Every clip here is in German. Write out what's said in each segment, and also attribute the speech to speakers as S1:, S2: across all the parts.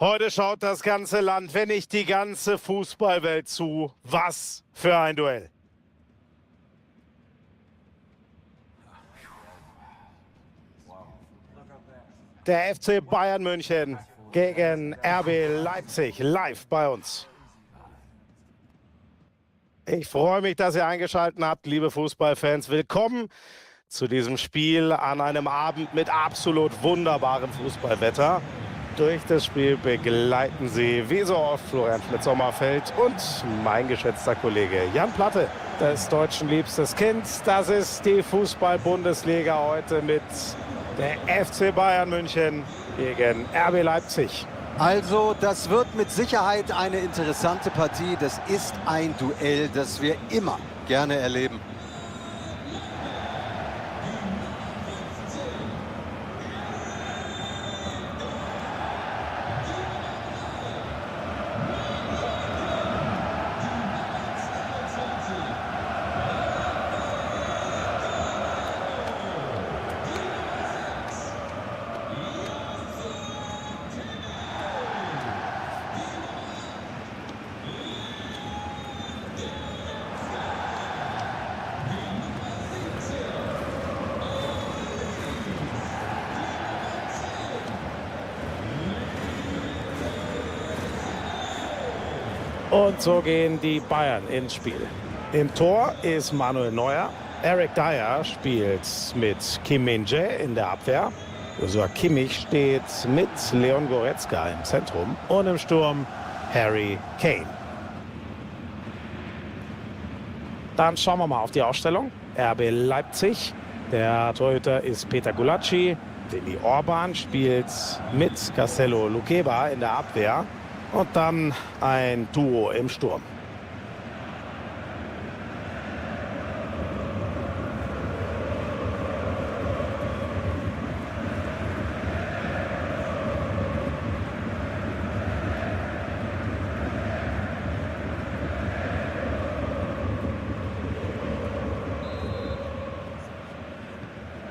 S1: Heute schaut das ganze Land, wenn nicht die ganze Fußballwelt zu. Was für ein Duell. Der FC Bayern München gegen RB Leipzig live bei uns. Ich freue mich, dass ihr eingeschaltet habt, liebe Fußballfans. Willkommen zu diesem Spiel an einem Abend mit absolut wunderbarem Fußballwetter. Durch das Spiel begleiten Sie wie so oft Florian Schmidt-Sommerfeld und mein geschätzter Kollege Jan Platte, des Deutschen liebstes Kind. Das ist die Fußball-Bundesliga heute mit der FC Bayern München gegen RB Leipzig.
S2: Also, das wird mit Sicherheit eine interessante Partie. Das ist ein Duell, das wir immer gerne erleben.
S1: Und so gehen die Bayern ins Spiel. Im Tor ist Manuel Neuer. Eric Dier spielt mit Kim Min-jae in der Abwehr. Joshua Kimmich steht mit Leon Goretzka im Zentrum. Und im Sturm Harry Kane. Dann schauen wir mal auf die Aufstellung. RB Leipzig. Der Torhüter ist Peter Gulacsi. Willi Orban spielt mit Castello Luqueba in der Abwehr. Und dann ein Duo im Sturm.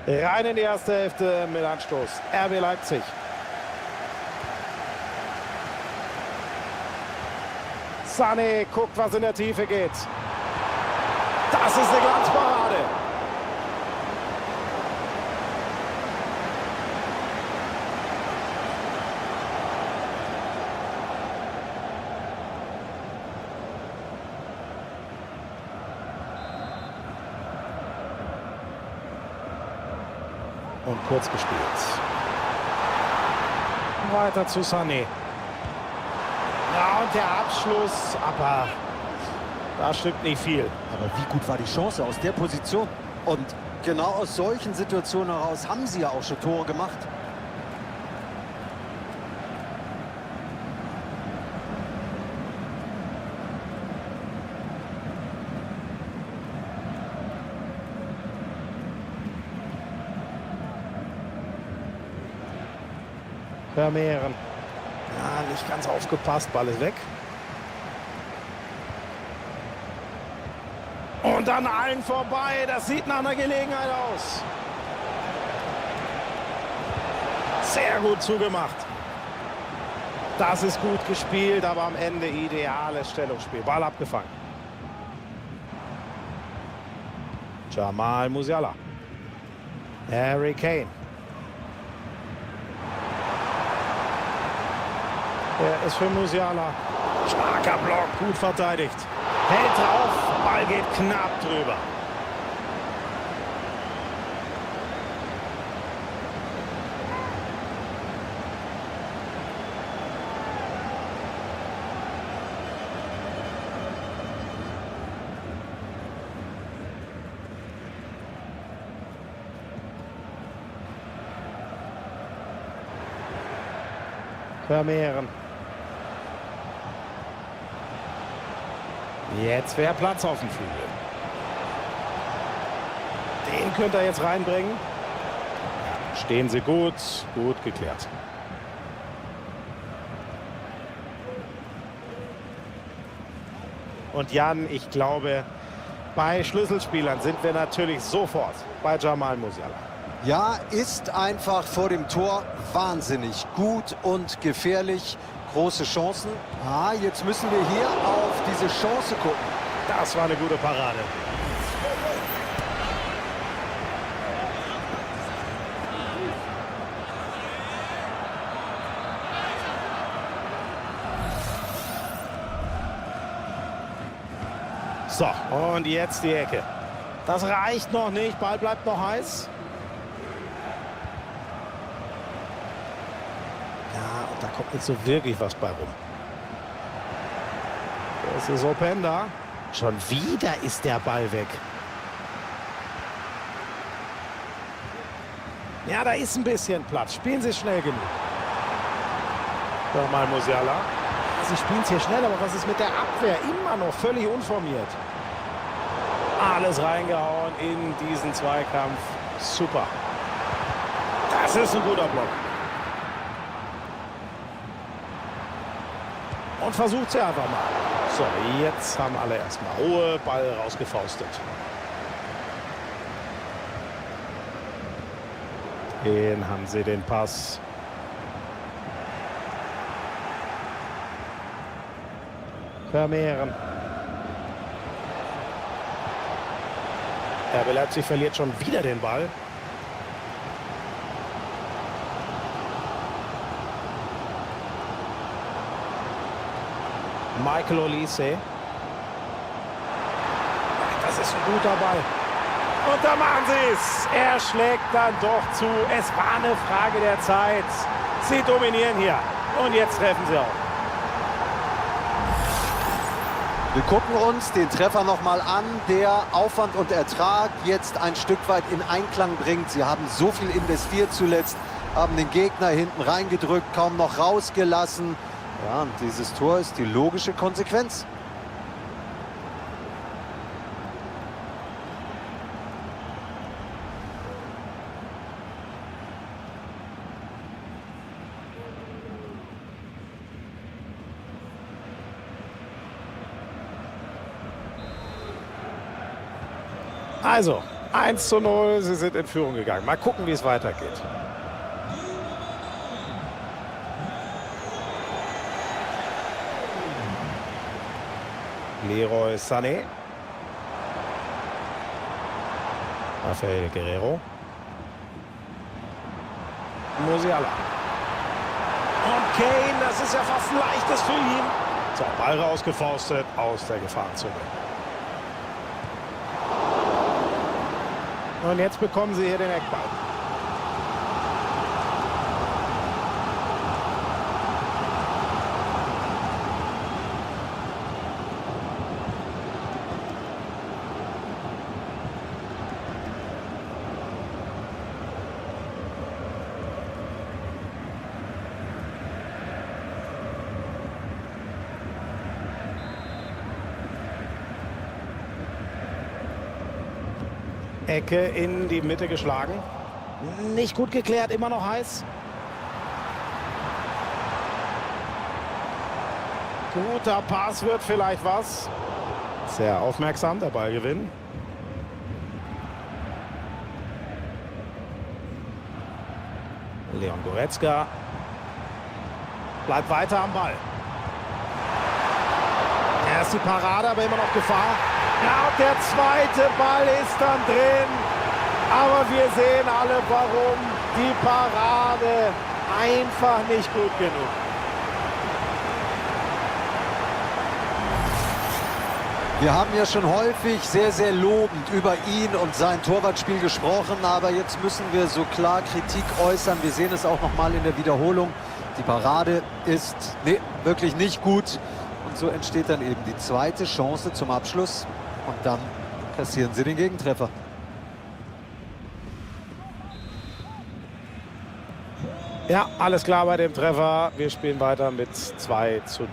S1: Rein in die erste Hälfte mit Anstoß. RB Leipzig. Sané guckt, was in der Tiefe geht. Das ist eine Glanzparade. Und kurz gespielt. Weiter zu Sané. Ja, und der Abschluss, aber da stimmt nicht viel.
S2: Aber wie gut war die Chance aus der Position? Und genau aus solchen Situationen heraus haben sie ja auch schon Tore gemacht.
S1: Vermehren. Ja, nicht ganz aufgepasst, Ball ist weg. Und dann allen vorbei, das sieht nach einer Gelegenheit aus. Sehr gut zugemacht. Das ist gut gespielt, aber am Ende ideales Stellungsspiel. Ball abgefangen. Jamal Musiala. Harry Kane. Er ist für Musiala. Starker Block, gut verteidigt. Hält drauf, Ball geht knapp drüber. Vermehren. Jetzt wäre Platz auf dem Flügel. Den könnt ihr jetzt reinbringen. Stehen sie gut, gut geklärt. Und Jan, ich glaube, bei Schlüsselspielern sind wir natürlich sofort bei Jamal Musiala.
S2: Ja, ist einfach vor dem Tor wahnsinnig gut und gefährlich. große Chancen. Ah, jetzt müssen wir hier auf diese Chance gucken.
S1: Das war eine gute Parade. So, und jetzt die Ecke. Das reicht noch nicht, Ball bleibt noch heiß. Ja, und da kommt nicht so wirklich was bei rum. Das ist Openda. Schon wieder ist der Ball weg. Ja, da ist ein bisschen Platz. Spielen Sie schnell genug. Nochmal Musiala. Sie spielen es hier schnell, aber was ist mit der Abwehr? Immer noch völlig unformiert. Alles reingehauen in diesen Zweikampf. Super. Das ist ein guter Block. Und versucht sie einfach mal. So, jetzt haben alle erstmal Ruhe. Ball rausgefaustet. Den haben sie den Pass. Vermehren. RB Leipzig verliert schon wieder den Ball. Michael Olise. Das ist ein guter Ball. Und da machen sie es. Er schlägt dann doch zu. Es war eine Frage der Zeit. Sie dominieren hier. Und jetzt treffen sie auch.
S2: Wir gucken uns den Treffer nochmal an, der Aufwand und Ertrag jetzt ein Stück weit in Einklang bringt. Sie haben so viel investiert zuletzt, haben den Gegner hinten reingedrückt, kaum noch rausgelassen. Ja, und dieses Tor ist die logische Konsequenz.
S1: Also, 1:0, sie sind in Führung gegangen. Mal gucken, wie es weitergeht. Leroy Sané. Rafael Guerreiro. Musiala. Und Kane, das ist ja fast ein leichtes für ihn. So, Ball rausgefaustet aus der Gefahrenzone. Und jetzt bekommen sie hier den Eckball. Ecke in die Mitte geschlagen. Nicht gut geklärt, immer noch heiß. Guter Pass wird vielleicht was. Sehr aufmerksam, der Ballgewinn. Leon Goretzka bleibt weiter am Ball. Erst die Parade, aber immer noch Gefahr. Ja, und der zweite Ball ist dann drin. Aber wir sehen alle, warum. Die Parade einfach nicht gut genug.
S2: Wir haben ja schon häufig sehr, sehr lobend über ihn und sein Torwartspiel gesprochen. Aber jetzt müssen wir so klar Kritik äußern. Wir sehen es auch noch mal in der Wiederholung. Die Parade ist wirklich nicht gut. Und so entsteht dann eben die zweite Chance zum Abschluss. Und dann kassieren sie den Gegentreffer.
S1: Ja, alles klar bei dem Treffer. Wir spielen weiter mit 2:0.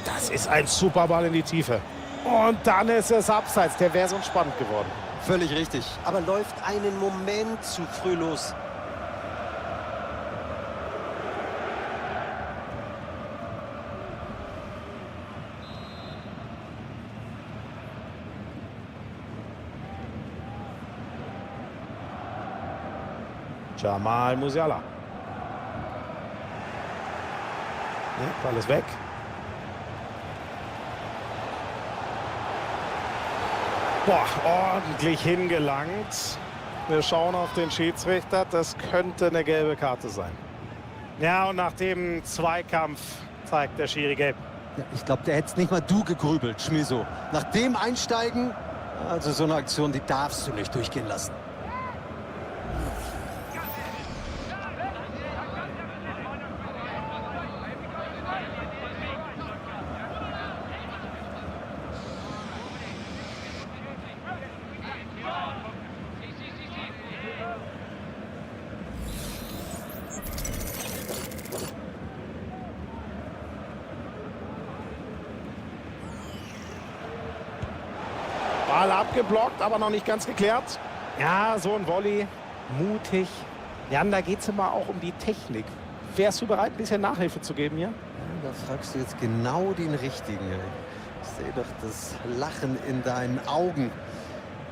S1: Das ist ein super Ball in die Tiefe. Und dann ist es abseits. Der wäre sonst spannend geworden.
S2: Völlig richtig. Aber läuft einen Moment zu früh los.
S1: Jamal Musiala. Ja, Ball ist weg. Boah, ordentlich hingelangt. Wir schauen auf den Schiedsrichter. Das könnte eine gelbe Karte sein. Ja, und nach dem Zweikampf zeigt der Schiri gelb.
S2: Ja, ich glaube, der hätte es nicht mal du gegrübelt, Schmiso. Nach dem Einsteigen, also so eine Aktion, die darfst du nicht durchgehen lassen.
S1: Ball abgeblockt, aber noch nicht ganz geklärt. Ja, so ein Volley. Mutig. Jan, da geht es immer auch um die Technik. Wärst du bereit, ein bisschen Nachhilfe zu geben hier?
S2: Ja, da fragst du jetzt genau den Richtigen. Ich sehe doch das Lachen in deinen Augen.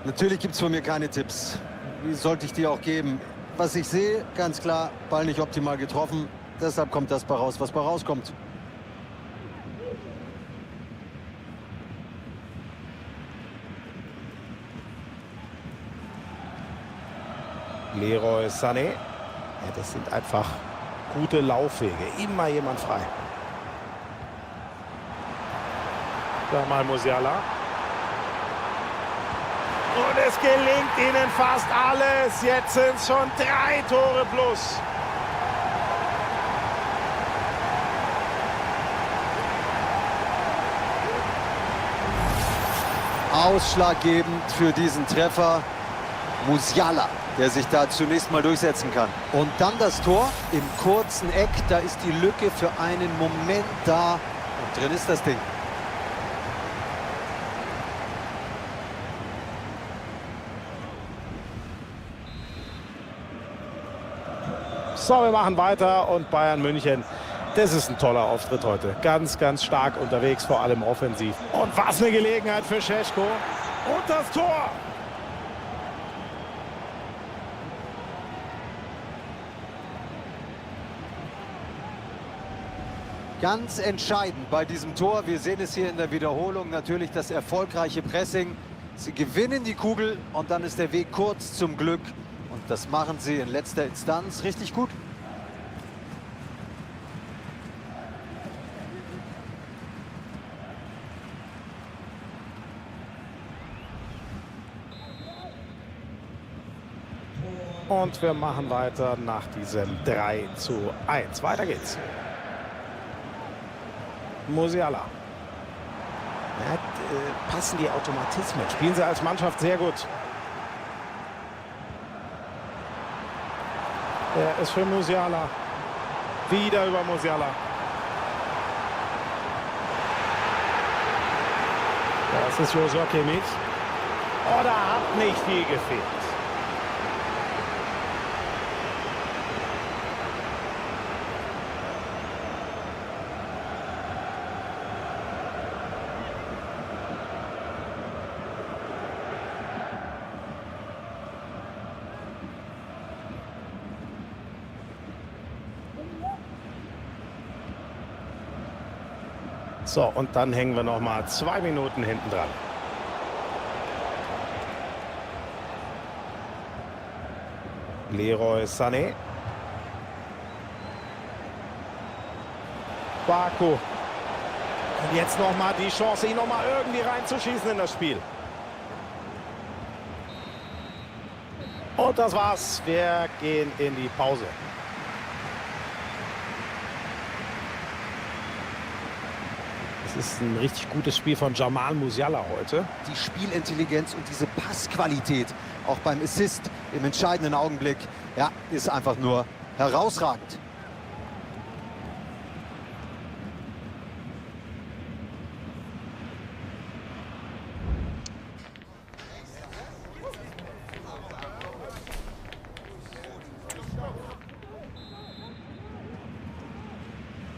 S2: Natürlich gibt es von mir keine Tipps. Wie sollte ich die auch geben? Was ich sehe, ganz klar, Ball nicht optimal getroffen. Deshalb kommt das bei raus, was bei rauskommt.
S1: Leroy Sané. Ja, das sind einfach gute Laufwege. Immer jemand frei. Da mal Musiala. Und es gelingt ihnen fast alles. Jetzt sind es schon 3 Tore plus.
S2: Ausschlaggebend für diesen Treffer Musiala, der sich da zunächst mal durchsetzen kann. Und dann das Tor im kurzen Eck. Da ist die Lücke für einen Moment da. Und drin ist das Ding.
S1: So, wir machen weiter und Bayern München, das ist ein toller Auftritt heute. Ganz, ganz stark unterwegs, vor allem offensiv. Und was eine Gelegenheit für Šeško. Und das Tor!
S2: Ganz entscheidend bei diesem Tor. Wir sehen es hier in der Wiederholung. Natürlich das erfolgreiche Pressing. Sie gewinnen die Kugel und dann ist der Weg kurz zum Glück. Und das machen sie in letzter Instanz richtig gut.
S1: Und wir machen weiter nach diesem 3:1. Weiter geht's. Musiala. Ja, passen die Automatismen. Spielen sie als Mannschaft sehr gut. Er ist für Musiala. Wieder über Musiala. Das ist Joshua Kimmich. Oh, da hat nicht viel gefehlt. So, und dann hängen wir noch mal 2 Minuten hinten dran. Leroy Sané. Baku. Und jetzt noch mal die Chance, ihn noch mal irgendwie reinzuschießen in das Spiel. Und das war's. Wir gehen in die Pause. Das ist ein richtig gutes Spiel von Jamal Musiala heute.
S2: Die Spielintelligenz und diese Passqualität, auch beim Assist im entscheidenden Augenblick, ja, ist einfach nur herausragend.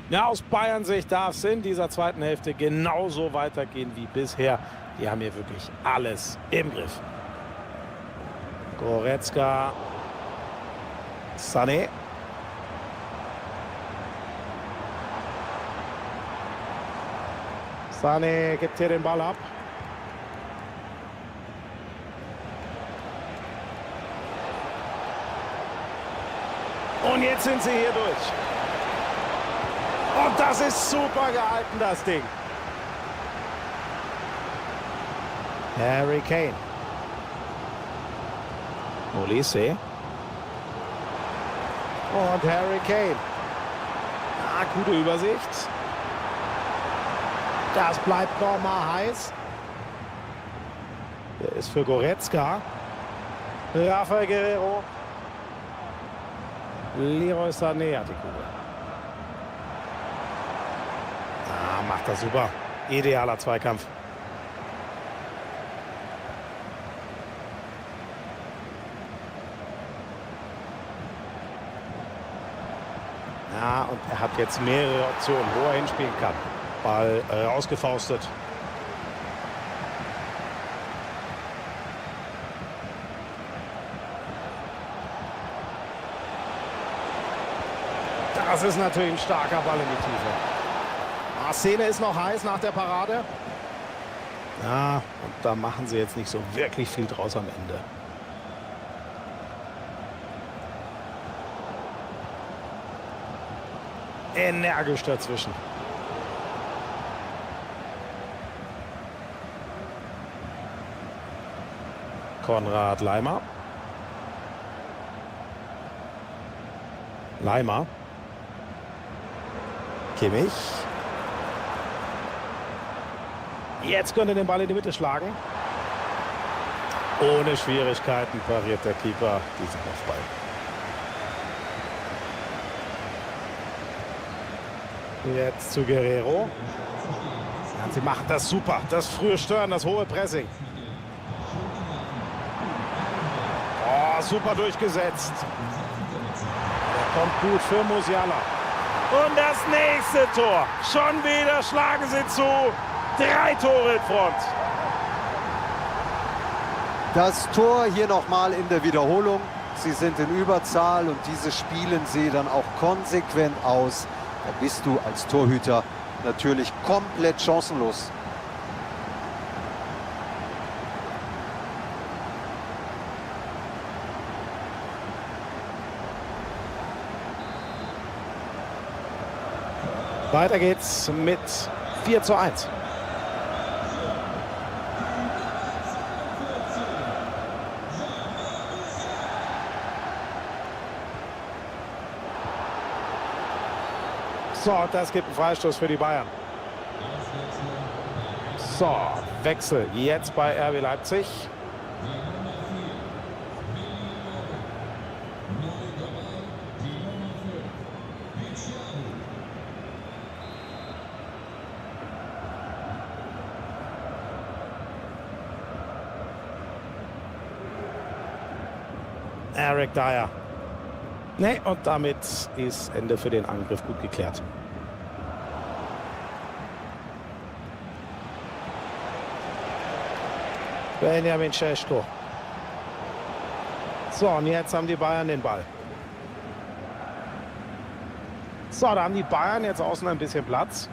S1: Ja, aus Bayern-Sicht darf es in dieser zweiten Hälfte genauso weitergehen wie bisher. Die haben hier wirklich alles im Griff. Goretzka. Sané. Sané gibt hier den Ball ab. Und jetzt sind sie hier durch. Und das ist super gehalten, das Ding. Harry Kane. Olise. Und Harry Kane. Ah, gute Übersicht. Das bleibt nochmal heiß. Der ist für Goretzka. Rafael Guerrero. Leroy Sané hat die Kugel. Ah, macht das super. Idealer Zweikampf. Ja, und er hat jetzt mehrere Optionen, wo er hinspielen kann. Ball ausgefaustet. Das ist natürlich ein starker Ball in die Tiefe. Ah, Szene ist noch heiß nach der Parade. Ja, und da machen sie jetzt nicht so wirklich viel draus am Ende. Energisch dazwischen. Konrad Laimer. Laimer. Kimmich. Jetzt könnte den Ball in die Mitte schlagen. Ohne Schwierigkeiten pariert der Keeper diesen Kopfball. Jetzt zu Guerrero. Ja, sie machen das super. Das frühe Stören, das hohe Pressing. Oh, super durchgesetzt. Der kommt gut für Musiala. Und das nächste Tor. Schon wieder schlagen sie zu. 3 Tore in Front.
S2: Das Tor hier nochmal in der Wiederholung. Sie sind in Überzahl und diese spielen sie dann auch konsequent aus. Da bist du als Torhüter natürlich komplett chancenlos.
S1: Weiter geht's mit 4:1. So, das gibt einen Freistoß für die Bayern. So, Wechsel jetzt bei RB Leipzig. Eric Dyer. Ne, und damit ist Ende für den Angriff gut geklärt. Benjamin Šeško. So, und jetzt haben die Bayern den Ball. So, da haben die Bayern jetzt außen ein bisschen Platz.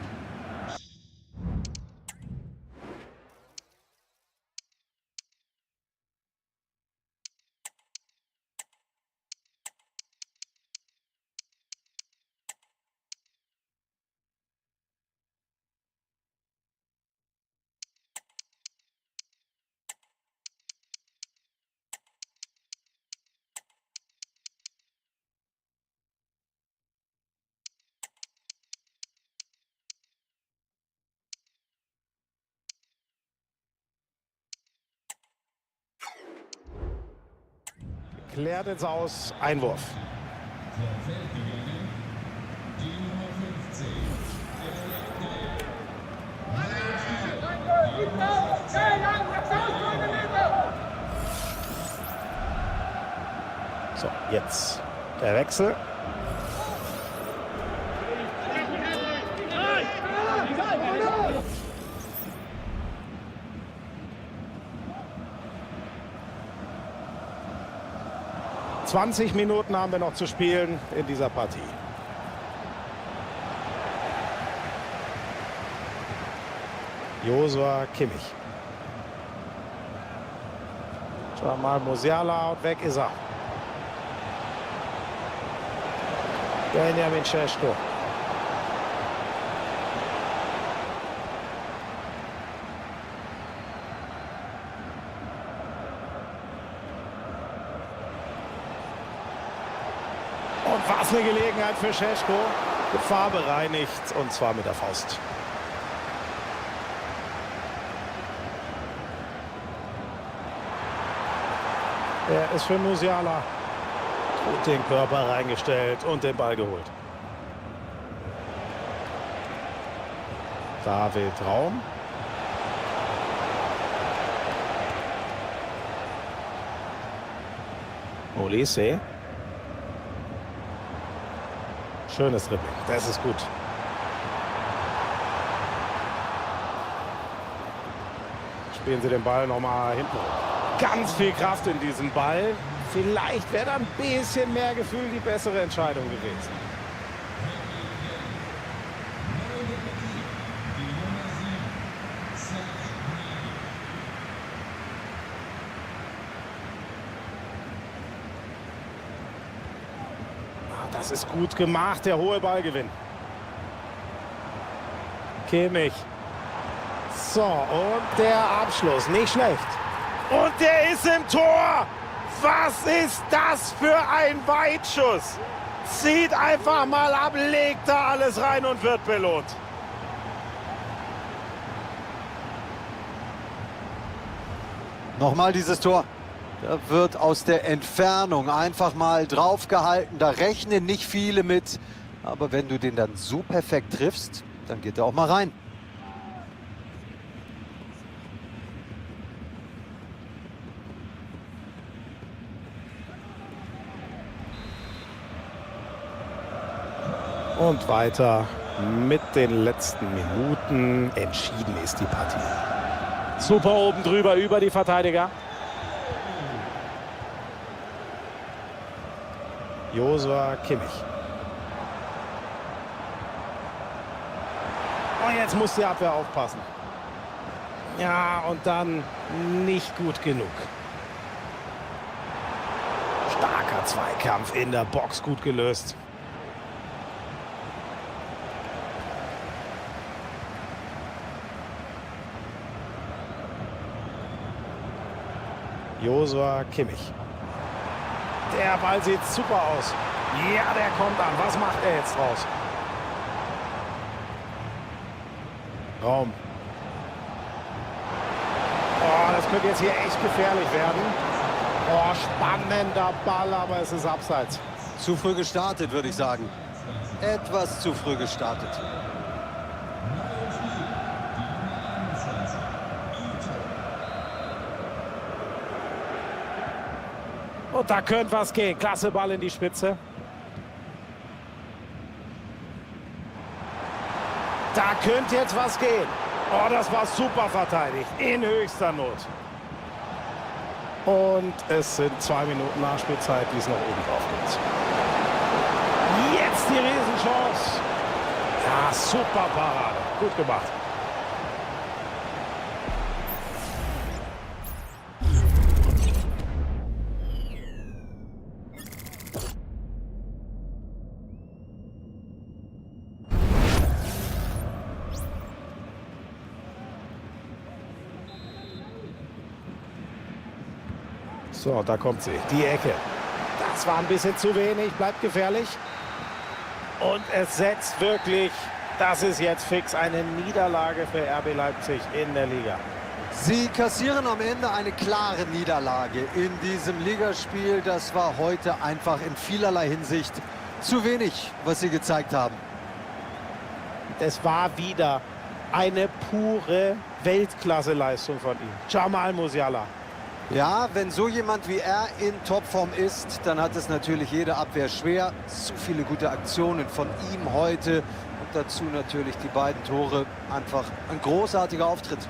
S1: Klärt jetzt aus. Einwurf. So, jetzt der Wechsel. ...20 Minuten haben wir noch zu spielen in dieser Partie. Joshua Kimmich. Jamal Musiala und weg ist er. Benjamin Šeško. Und was eine Gelegenheit für Šeško. Gefahr bereinigt und zwar mit der Faust. Er ist für Musiala. Gut den Körper reingestellt und den Ball geholt. David Raum. Olise. Schönes Dribbling, das ist gut. Spielen sie den Ball nochmal hinten. Ganz viel Kraft in diesem Ball. Vielleicht wäre da ein bisschen mehr Gefühl die bessere Entscheidung gewesen. Das ist gut gemacht, der hohe Ballgewinn. Kimmich. So, und der Abschluss, nicht schlecht. Und der ist im Tor. Was ist das für ein Weitschuss? Zieht einfach mal ab, legt da alles rein und wird belohnt.
S2: Nochmal dieses Tor. Da wird aus der Entfernung einfach mal draufgehalten. Da rechnen nicht viele mit. Aber wenn du den dann so perfekt triffst, dann geht er auch mal rein.
S1: Und weiter mit den letzten Minuten. Entschieden ist die Partie. Super oben drüber über die Verteidiger. Joshua Kimmich. Und jetzt muss die Abwehr aufpassen. Ja, und dann nicht gut genug. Starker Zweikampf in der Box, gut gelöst. Joshua Kimmich. Der Ball sieht super aus. Ja, der kommt an. Was macht er jetzt draus? Raum. Oh, das könnte jetzt hier echt gefährlich werden. Oh, spannender Ball, aber es ist abseits.
S2: Zu früh gestartet, würde ich sagen. Etwas zu früh gestartet.
S1: Und da könnte was gehen. Klasse Ball in die Spitze. Da könnte jetzt was gehen. Oh, das war super verteidigt. In höchster Not. Und es sind 2 Minuten Nachspielzeit, wie es nach oben drauf geht. Jetzt die Riesenchance. Ja, super Parade. Gut gemacht. So, da kommt sie. Die Ecke. Das war ein bisschen zu wenig. Bleibt gefährlich. Und es setzt wirklich, das ist jetzt fix, eine Niederlage für RB Leipzig in der Liga.
S2: Sie kassieren am Ende eine klare Niederlage in diesem Ligaspiel. Das war heute einfach in vielerlei Hinsicht zu wenig, was sie gezeigt haben.
S1: Es war wieder eine pure Weltklasse-Leistung von ihm. Jamal Musiala.
S2: Ja, wenn so jemand wie er in Topform ist, dann hat es natürlich jede Abwehr schwer. Zu viele gute Aktionen von ihm heute und dazu natürlich die beiden Tore. Einfach ein großartiger Auftritt.